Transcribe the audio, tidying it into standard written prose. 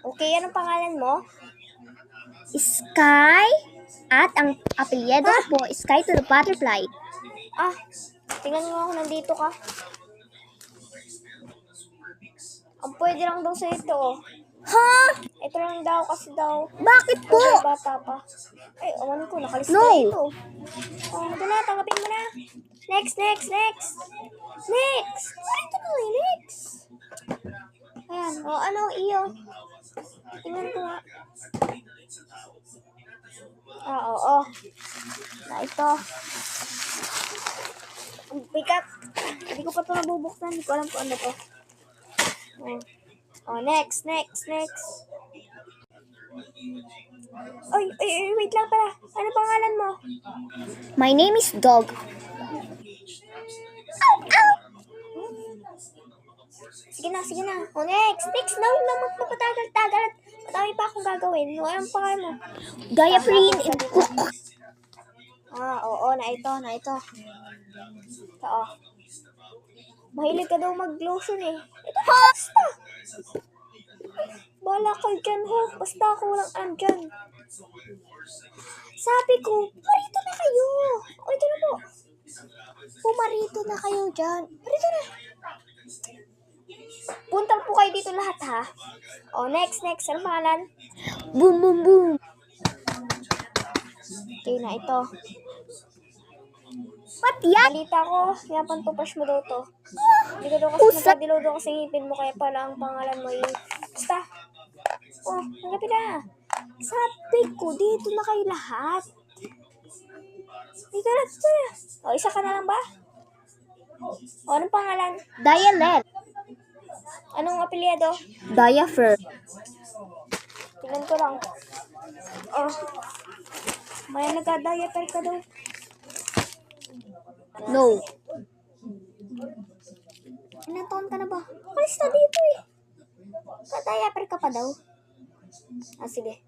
Okay, anong pangalan mo? Sky. At ang apelyido ko po, Sky to the Butterfly. Tingnan mo ako, nandito ka. Ang pwede lang daw sa ito. Ha? Ito lang daw kasi daw. Bakit po? Kasi bata pa. Ay, awan ko, nakalista No. ito. Ito na, tanggapin mo na. Next. Next! Ito na, next. Ayan, ano, iyo. Tingnan ko nga. Oo. Na ito. Ang bigat. Hindi ko pa ito nabubuksan. Hindi ko alam kung ano to. Next. Oy, wait lang pala. Ano pangalan mo? My name is Dog. Sige na. Next. No, magpapatagal-tagal. Madami pa akong gagawin. Anong pangalan mo? Diaphrine. Oo, na ito. Ito, Mahilig ka daw mag-lotion eh. Ito, basta. Bala kayo dyan, ho. Basta ako walang alam dyan. Sabi ko, pumarito na kayo. Ito na po. Pumarito na kayo dyan. Parito na. Punta po kayo dito lahat, ha? Next. Ano pangalan? Boom. Okay na, ito. What yan? Balita ko, yapan toothbrush mo daw to. Hindi ko daw kasi nagkadilaw daw kasi ngipin mo, kaya pala ang pangalan mo yung... Basta. Hanggapin na. Sabi ko, dito na kayo lahat. Dito na. Isa ka na lang ba? Anong pangalan? Dialect. Anong apelyido? Diapher. Tingnan ko lang. May nagka-diaper ka daw. No. Ilang taon ka na ba? Kalis na dito eh. Ka-diaper ka pa daw. Sige.